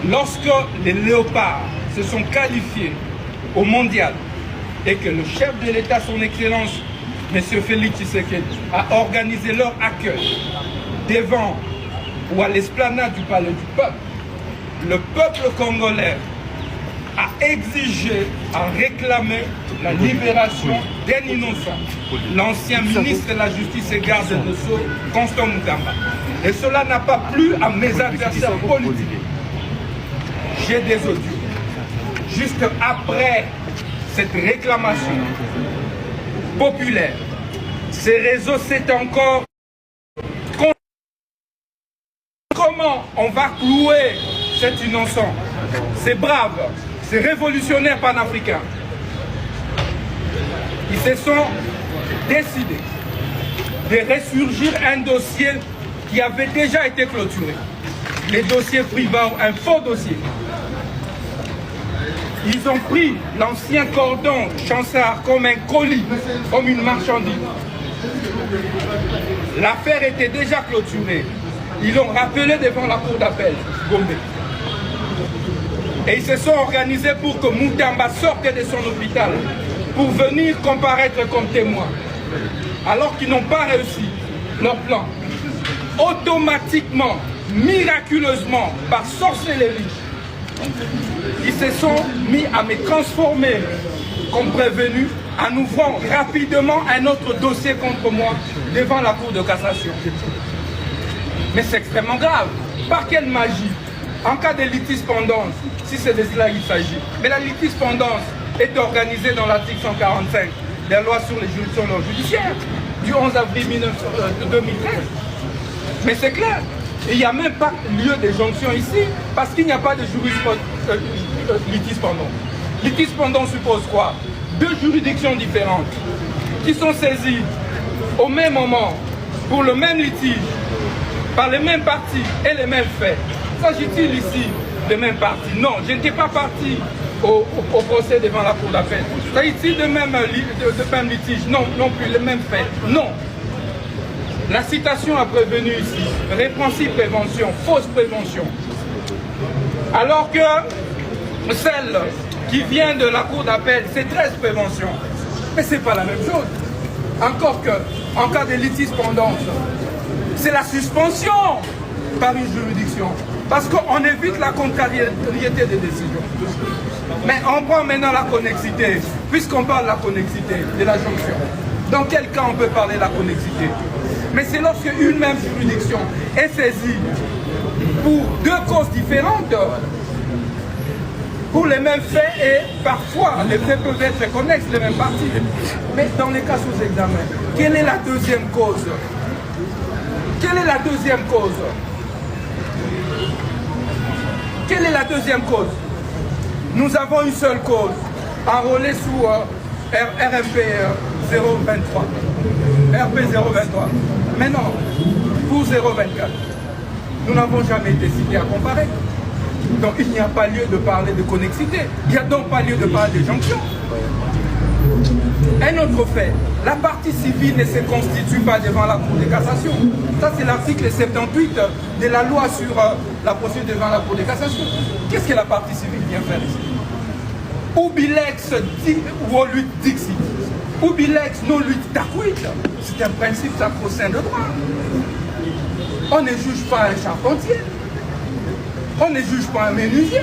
lorsque les Léopards se sont qualifiés au mondial et que le chef de l'État, son Excellence, M. Félix Tshisekedi, a organisé leur accueil devant ou à l'esplanade du Palais du Peuple, le peuple congolais a exigé, a réclamé la libération d'un innocent, l'ancien ministre de la Justice et garde de Sceaux, Constant Moutamba. Et cela n'a pas plu à mes adversaires politiques. J'ai des audios. Juste après cette réclamation populaire, ces réseaux s'est encore... Comment on va clouer cet innocent? C'est brave, c'est révolutionnaire panafricain. Ils se sont décidés de ressurgir un dossier qui avait déjà été clôturé. Les dossiers Privao, un faux dossier. Ils ont pris l'ancien cordon Chansard comme un colis, comme une marchandise. L'affaire était déjà clôturée. Ils l'ont rappelé devant la cour d'appel, Gombe. Et ils se sont organisés pour que Moutamba sorte de son hôpital pour venir comparaître comme témoin. Alors qu'ils n'ont pas réussi leur plan. Automatiquement, miraculeusement, par sorcellerie, ils se sont mis à me transformer comme prévenu en ouvrant rapidement un autre dossier contre moi devant la cour de cassation. Mais c'est extrêmement grave. Par quelle magie? En cas de litispendance, si c'est de cela qu'il s'agit. Mais la litispendance est organisée dans l'article 145 de la loi sur les juridictions non judiciaires du 11 avril 2013. Mais c'est clair, il n'y a même pas lieu de jonction ici parce qu'il n'y a pas de litispendance. Litispendance suppose quoi? Deux juridictions différentes qui sont saisies au même moment pour le même litige par les mêmes parties et les mêmes faits. S'agit-il ici des mêmes parties? Non, je n'étais pas parti au procès devant la cour d'appel. S'agit-il de même litige? Non, non plus, les mêmes faits. Non. La citation a prévenu ici, répréhensible prévention, fausse prévention. Alors que celle qui vient de la cour d'appel, c'est 13 préventions. Mais ce n'est pas la même chose. Encore que, en cas de litispendance, c'est la suspension par une juridiction. Parce qu'on évite la contrariété des décisions. Mais on prend maintenant la connexité, puisqu'on parle de la connexité, de la jonction. Dans quel cas on peut parler de la connexité? Mais c'est lorsque une même juridiction est saisie pour deux causes différentes, pour les mêmes faits, et parfois les faits peuvent être connexes, les mêmes parties. Mais dans les cas sous examen, quelle est la deuxième cause? Quelle est la deuxième cause? Quelle est la deuxième cause? Nous avons une seule cause, enrôlée sous RMP 023. RP 023. Mais non, pour 024, nous n'avons jamais été cités à comparer. Donc il n'y a pas lieu de parler de connexité. Il n'y a donc pas lieu de parler de jonction. Un autre fait, la partie civile ne se constitue pas devant la Cour de cassation. Ça c'est l'article 78 de la loi sur la procédure devant la Cour de cassation. Qu'est-ce que la partie civile vient faire ici? Ubilex voluit dixit. Ubilex non luit taquit. C'est un principe sacro-saint de droit. On ne juge pas un charpentier. On ne juge pas un menuisier.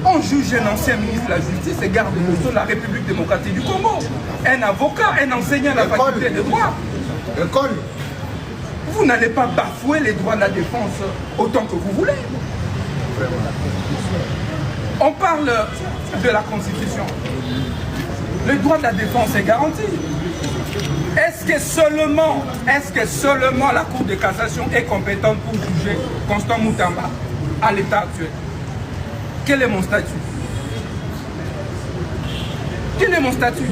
On juge un ancien ministre de la Justice et garde de Sceaux de la République démocratique du Congo. Un avocat, un enseignant à la faculté de droit. Vous n'allez pas bafouer les droits de la défense autant que vous voulez. On parle de la Constitution. Le droit de la défense est garanti. Est-ce que seulement la Cour de cassation est compétente pour juger Constant Moutamba à l'état actuel? Quel est mon statut? Quel est mon statut?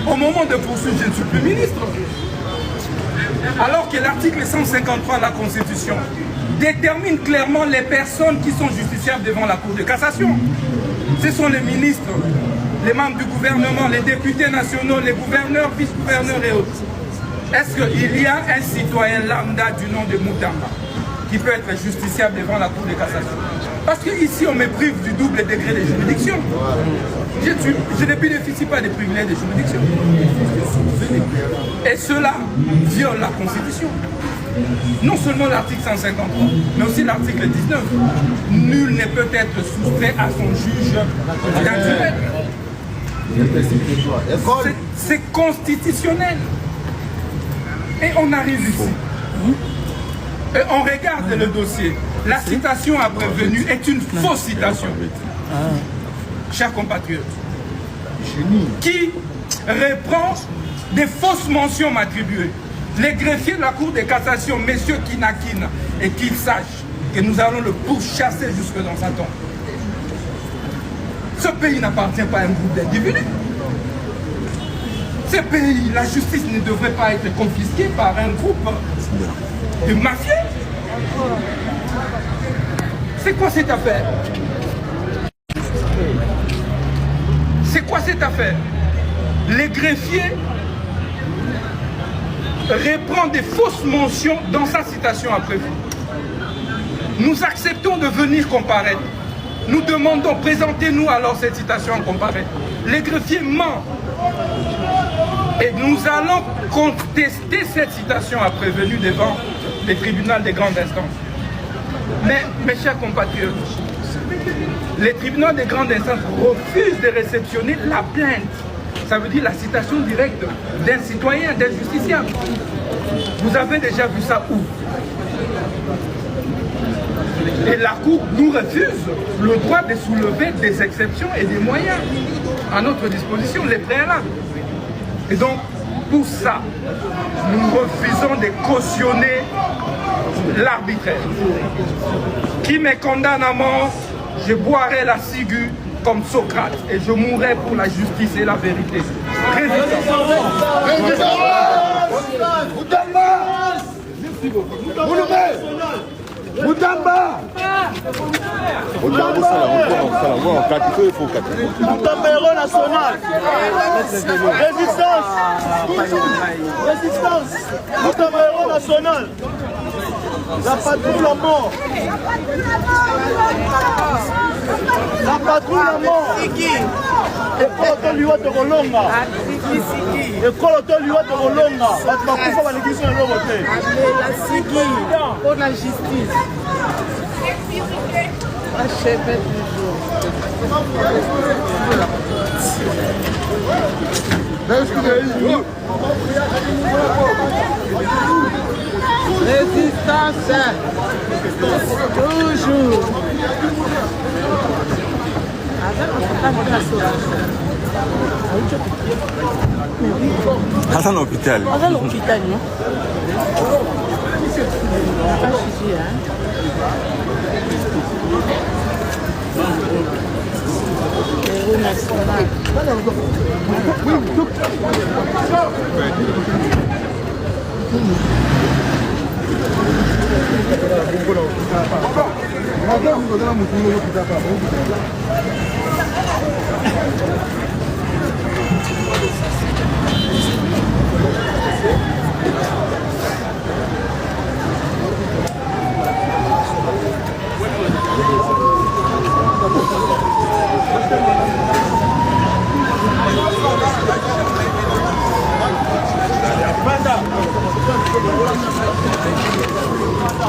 Au moment de poursuivre, je ne suis plus ministre. Alors que l'article 153 de la Constitution détermine clairement les personnes qui sont justiciables devant la Cour de cassation. Ce sont les ministres, les membres du gouvernement, les députés nationaux, les gouverneurs, vice-gouverneurs et autres. Est-ce qu'il y a un citoyen lambda du nom de Moutamba qui peut être justiciable devant la Cour de cassation. Parce qu'ici, on me prive du double degré de juridiction. Je ne bénéficie pas des privilèges de juridiction. Et cela viole la Constitution. Non seulement l'article 153, mais aussi l'article 19. Nul ne peut être soustrait à son juge naturel. C'est constitutionnel. Et on arrive ici. Et on regarde le dossier. La citation à prévenu est une fausse citation. Chers compatriotes, qui reprend des fausses mentions m'attribuées. Les greffiers de la Cour de cassation, messieurs Kinakin, et qu'ils sachent que nous allons le pourchasser jusque dans sa tombe. Ce pays n'appartient pas à un groupe d'individus. Ce pays, la justice ne devrait pas être confisquée par un groupe de mafieux. C'est quoi cette affaire? C'est quoi cette affaire? Les greffiers reprend des fausses mentions dans sa citation à prévu. Nous acceptons de venir comparaître. Nous demandons, présentez-nous alors cette citation en comparaître. Les greffiers mentent. Et nous allons contester cette citation à prévenu devant les tribunaux des grandes instances. Mais, mes chers compatriotes, les tribunaux des grandes instances refusent de réceptionner la plainte. Ça veut dire la citation directe d'un citoyen, d'un justiciable. Vous avez déjà vu ça où? Et la Cour nous refuse le droit de soulever des exceptions et des moyens à notre disposition, les préalables. Et donc, pour ça, nous refusons de cautionner l'arbitraire. Qui me condamne à mort, je boirai la ciguë comme Socrate et je mourrai pour la justice et la vérité. Moutamba héros national. Résistance. Résistance. Moutamba héros national. La patrouille à mort. La patrouille à mort. École Otoliwa de Rolonga. École Otoliwa de Rolonga. Batmakufa balekisi na lobote. La Sigui pour la justice. Achève toujours. Résistance. Toujours. Hasa l'hôpital. Hasa l'hôpital, non? Héros national.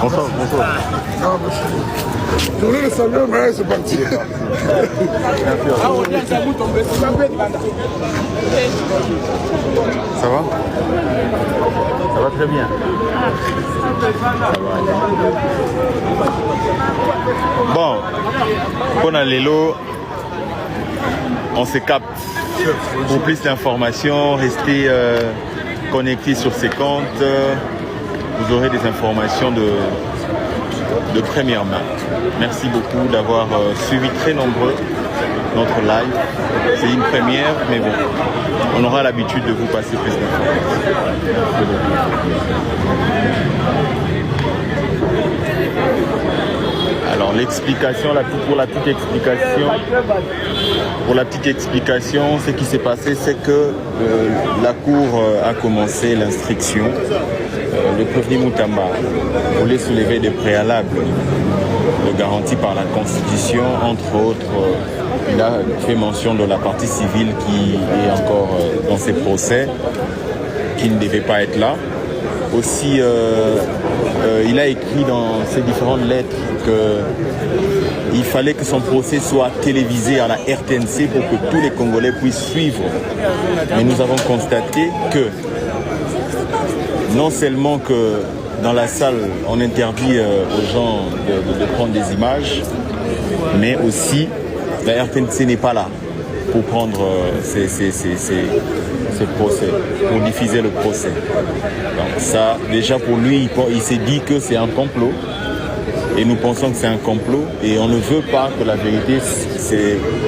Bonsoir, bonsoir. Tournez le salut, mais c'est parti. Ça va? Ça va très bien. Bon, pour Alélo, on se capte. Pour plus d'informations, restez connectés sur ces comptes. Vous aurez des informations de première main. Merci beaucoup d'avoir suivi très nombreux notre live. C'est une première, mais bon, on aura l'habitude de vous passer plus d'informations. Alors l'explication, pour la petite explication, ce qui s'est passé, c'est que la Cour a commencé l'instruction le prévenu Moutamba voulait soulever des préalables garantis par la Constitution, entre autres. Il a fait mention de la partie civile qui est encore dans ses procès, qui ne devait pas être là. Aussi, il a écrit dans ses différentes lettres qu'il fallait que son procès soit télévisé à la RTNC pour que tous les Congolais puissent suivre. Mais nous avons constaté que non seulement que dans la salle, on interdit aux gens de prendre des images, mais aussi la RTNC n'est pas là pour prendre ces procès, pour diffuser le procès. Donc ça, déjà pour lui, il s'est dit que c'est un complot. Et nous pensons que c'est un complot. Et on ne veut pas que la vérité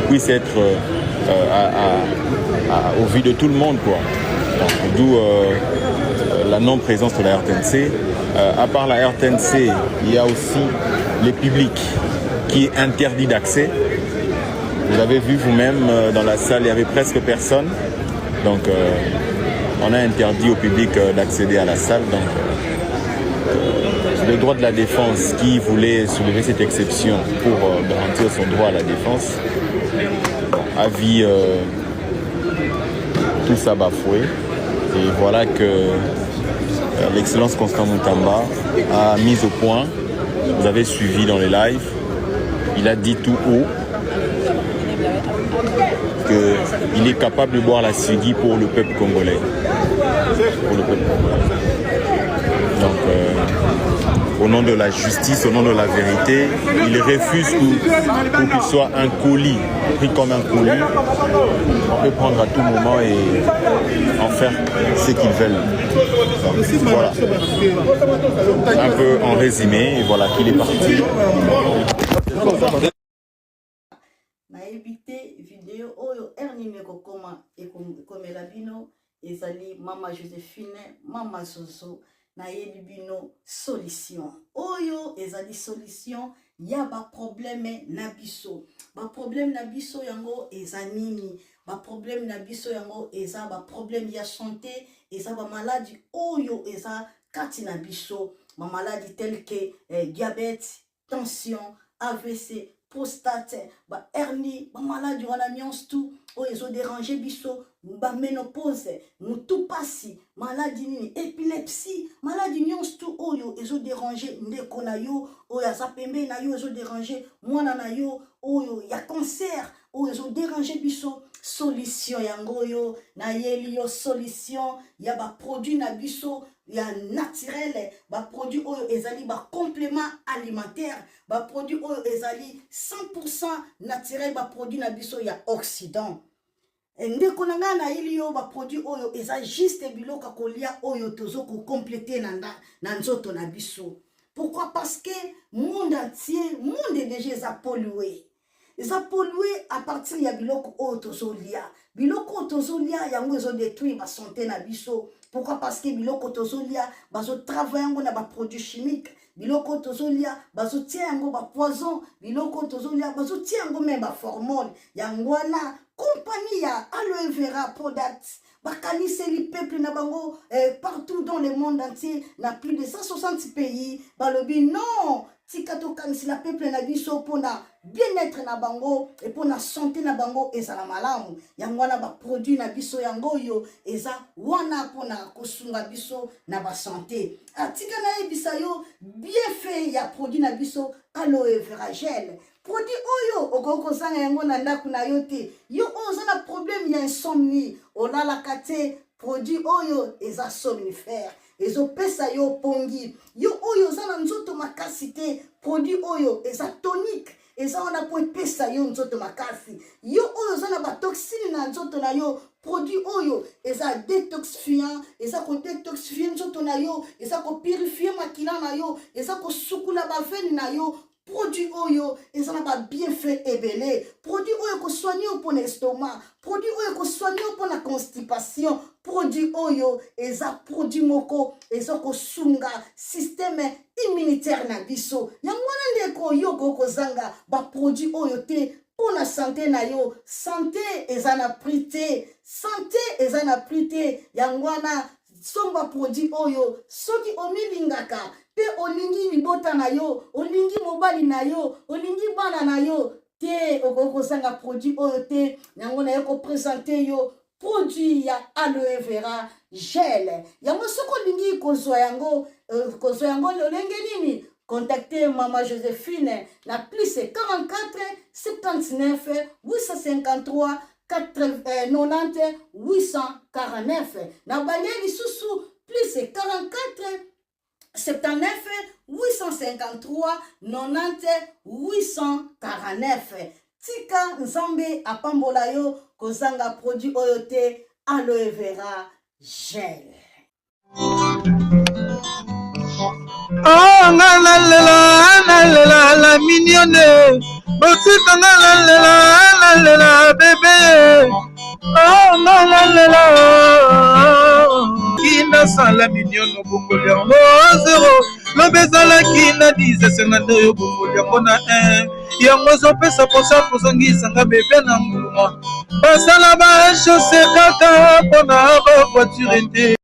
puisse être au vu de tout le monde, quoi. D'où la non-présence de la RTNC. À part la RTNC, il y a aussi le public qui est interdit d'accès. Vous avez vu vous-même dans la salle, il y avait presque personne. Donc on a interdit au public d'accéder à la salle. Donc le droit de la défense qui voulait soulever cette exception pour garantir son droit à la défense a vu tout ça bafoué. Et voilà que l'excellence Constant Moutamba a mis au point, vous avez suivi dans les lives, il a dit tout haut qu'il est capable de boire la Sigui pour le peuple congolais. Donc, au nom de la justice, au nom de la vérité, il refuse pour qu'il soit un colis, pris comme un colis. On peut prendre à tout moment et en faire ce qu'ils veulent. Donc, voilà. Un peu en résumé, et voilà qu'il est parti. Naibité vidéo oyo ernime kokoma ekomela bino ezali mama Joséphine mama Zozo na yebi bino solution oyo ezali solution ya ba problème na biso yango eza nini ba problème na biso yango eza ba problème ya santé eza ba maladie oyo eza kati na biso ba maladie telle que diabète, tension, AVC, prostate, ba hernie, ba maladie wana nyonso tout oyo ezo déranger biso, ba ménopause, mutu pasi, maladie nini, épilepsie, maladie nyonso tout oyo ezo déranger ndeko na yo, oyo aza pembe na yo ezo déranger mwana na yo, oyo ya cancer, oyo ezo déranger biso. Solution yango yo na yeli yo solution ya ba produit na biso ya naturel ba produit oyo ezali ba complément alimentaire ba produit oyo ezali 100% naturel ba produit na biso ya Occident ndeko nanga na yeli yo ba produit oyo eza juste biloka kolia oyo tozo ko compléter na nzoto na biso. Pourquoi? Parce que monde entier monde déjà eza pollué. Ils ont pollué à partir de biloko otozolia. Biloko otozolia yango ezo détruire la santé na biso. Pourquoi? Parce que biloko otozolia bazo travailler yango na ba produits chimiques. Biloko otozolia bazo tia yango ba poison. Biloko otozolia bazo tia yango même ba hormone. Yango wana compagnie ya aloe vera products. Bakanise li peuple na bango partout dans le monde entier, na plus de 160 pays. Balobi non. Tikato kanisi la peuple na biso pona bien-être na bango et pona santé na bango eza na malamu yango wana ba produit na biso yango yo eza wana pona kosunga biso na ba santé atika na ebisa yo bien fait ya produit na biso aloe vera gel produit oyo okoko zanga yango na ndaku na yo te yo oza na problème ya insomnie olala kate produit oyo eza somnifère ezo pesa yo pongi yo oyo za na nzoto makasi te produit oyo eza tonique eza wana po pesa yo nzoto makasi yo oyo za na ba toxine na nzoto na yo produit oyo eza détoxifiant eza ko détoxifier nzoto na yo eza ko purifier makila na yo eza ko sukula ba veine na yo. Produit oyo ezana ba bienfait ebele produit oyo ko soigner pour l'estomac produit oyo ko soigner pour la constipation produit oyo eza produit moko eza ko sunga système immunitaire na biso yango wana ndeko yo ko zanga ba produit oyo te pour la santé na yo santé eza na prité santé eza na prité yango wana somba produit oyo soki omilingaka pe olingi libota na yo olingi mobali na yo olingi bana na yo te okozanga produit oyo te yango na yo kopresente yo produit ya aloe vera gel yango soko olingi kozwa yango lolenge nini contactez Maman Joséphine la plus c'est 44 79 853 90 849 na balieli susu plus c'est 44 79 853 90 849 tika nzambe apambola yo kozanga produit oyo te aloe vera gel. Oh la mignonne, botika la bébé. Oh la kina sala mignonne bokoli yango 0 lobezala kina 10 sengando yo bokoli yango na 1 yango zopesa posa kozongisanga bebe na mbuma basala ba chausse kaka mpona ba voiture te